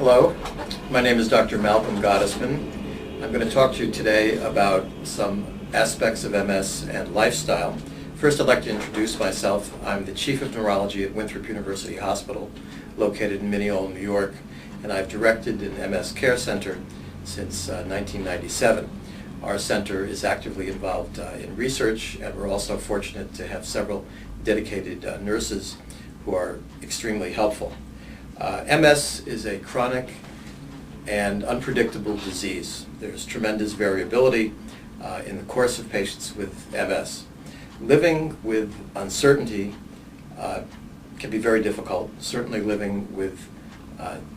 Hello, my name is Dr. Malcolm Gottesman. I'm going to talk to you today about some aspects of MS and lifestyle. First, I'd like to introduce myself. I'm the Chief of Neurology at Winthrop University Hospital, located in Mineola, New York, and I've directed an MS care center since 1997. Our center is actively involved in research, and we're also fortunate to have several dedicated nurses who are extremely helpful. MS is a chronic and unpredictable disease. There's tremendous variability in the course of patients with MS. Living with uncertainty can be very difficult. Certainly living with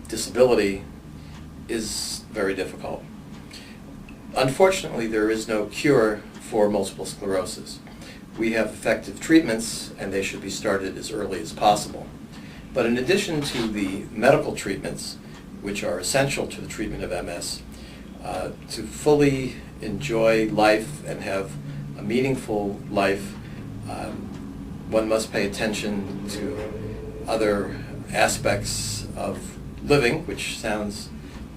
disability is very difficult. Unfortunately, there is no cure for multiple sclerosis. We have effective treatments, and they should be started as early as possible. But in addition to the medical treatments, which are essential to the treatment of MS, to fully enjoy life and have a meaningful life, one must pay attention to other aspects of living, which sounds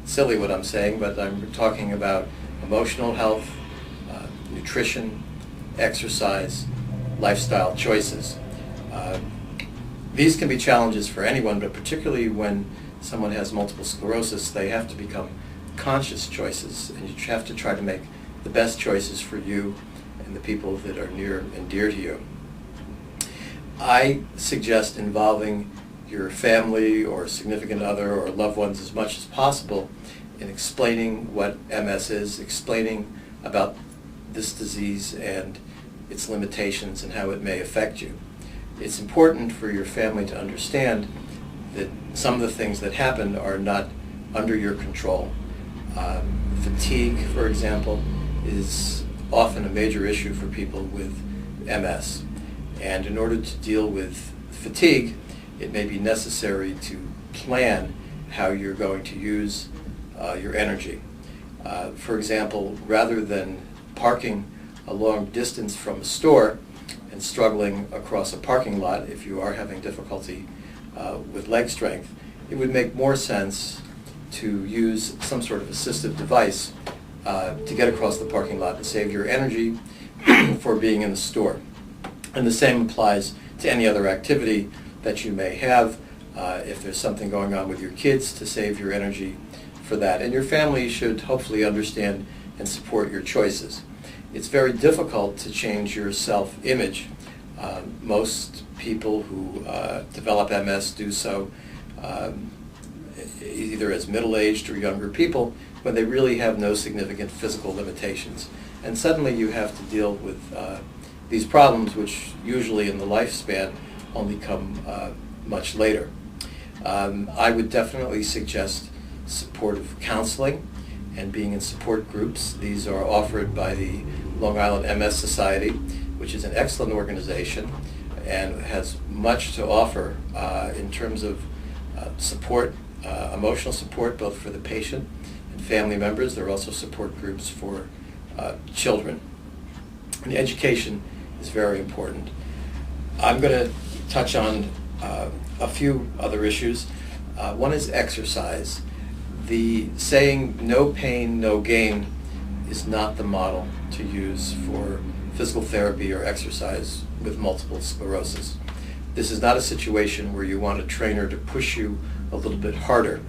silly what I'm saying, but I'm talking about emotional health, nutrition, exercise, lifestyle choices. These can be challenges for anyone, but particularly when someone has multiple sclerosis, they have to become conscious choices, and you have to try to make the best choices for you and the people that are near and dear to you. I suggest involving your family or significant other or loved ones as much as possible in explaining what MS is, explaining about this disease and its limitations and how it may affect you. It's important for your family to understand that some of the things that happen are not under your control. Fatigue, for example, is often a major issue for people with MS. And in order to deal with fatigue, it may be necessary to plan how you're going to use your energy. For example, rather than parking a long distance from a store and struggling across a parking lot, if you are having difficulty with leg strength, it would make more sense to use some sort of assistive device to get across the parking lot and save your energy for being in the store. And the same applies to any other activity that you may have. If there's something going on with your kids, to save your energy for that. And your family should hopefully understand and support your choices. It's very difficult to change your self-image. Most people who develop MS do so either as middle-aged or younger people when they really have no significant physical limitations. And suddenly you have to deal with these problems, which usually in the lifespan only come much later. I would definitely suggest supportive counseling and being in support groups. These are offered by the Long Island MS Society, which is an excellent organization and has much to offer in terms of support, emotional support, both for the patient and family members. There are also support groups for children. And education is very important. I'm going to touch on a few other issues. One is exercise. The saying, no pain, no gain, is not the model to use for physical therapy or exercise with multiple sclerosis. This is not a situation where you want a trainer to push you a little bit harder.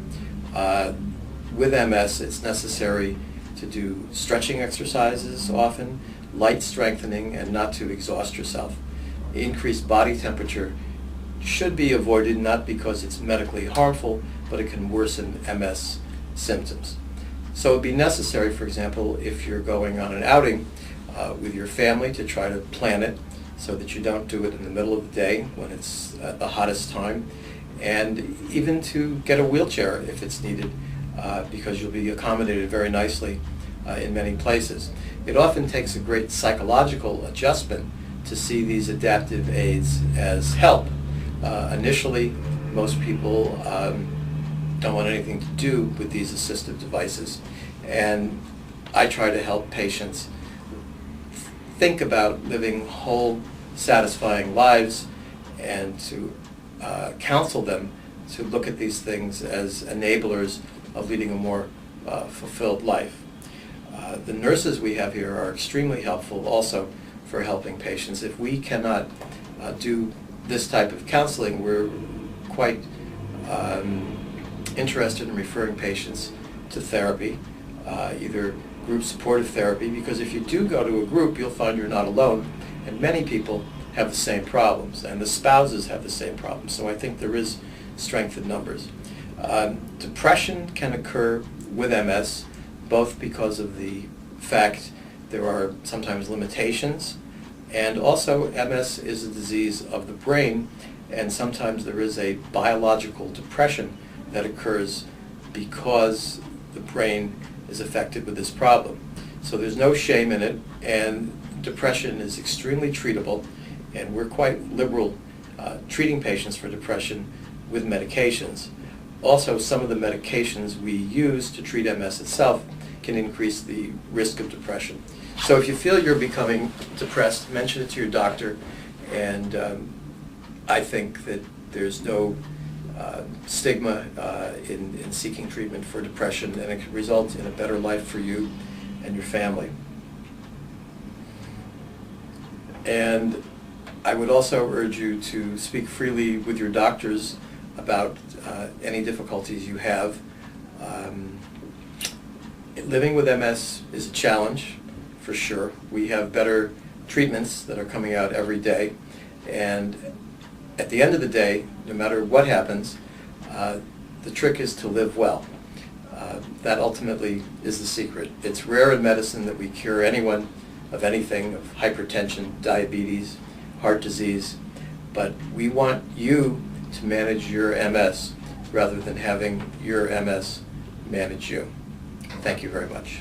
With MS, it's necessary to do stretching exercises often, light strengthening, and not to exhaust yourself. Increased body temperature should be avoided, not because it's medically harmful, but it can worsen MS symptoms. So it would be necessary, for example, if you're going on an outing with your family, to try to plan it so that you don't do it in the middle of the day when it's the hottest time, and even to get a wheelchair if it's needed, because you'll be accommodated very nicely in many places. It often takes a great psychological adjustment to see these adaptive aids as help. Initially, most people don't want anything to do with these assistive devices, and I try to help patients think about living whole, satisfying lives and to counsel them to look at these things as enablers of leading a more fulfilled life. The nurses we have here are extremely helpful also for helping patients. If we cannot do this type of counseling, we're quite interested in referring patients to therapy, either group supportive therapy, because if you do go to a group, you'll find you're not alone, and many people have the same problems, and the spouses have the same problems. So I think there is strength in numbers. Depression can occur with MS, both because of the fact there are sometimes limitations, and also MS is a disease of the brain, and sometimes there is a biological depression that occurs because the brain is affected with this problem. So there's no shame in it, and depression is extremely treatable, and we're quite liberal treating patients for depression with medications. Also, some of the medications we use to treat MS itself can increase the risk of depression. So if you feel you're becoming depressed, mention it to your doctor, and I think that there's no stigma in seeking treatment for depression, and it can result in a better life for you and your family. And I would also urge you to speak freely with your doctors about any difficulties you have. Living with MS is a challenge, for sure. We have better treatments that are coming out every day, and at the end of the day, no matter what happens, the trick is to live well. That ultimately is the secret. It's rare in medicine that we cure anyone of anything, of hypertension, diabetes, heart disease, but we want you to manage your MS rather than having your MS manage you. Thank you very much.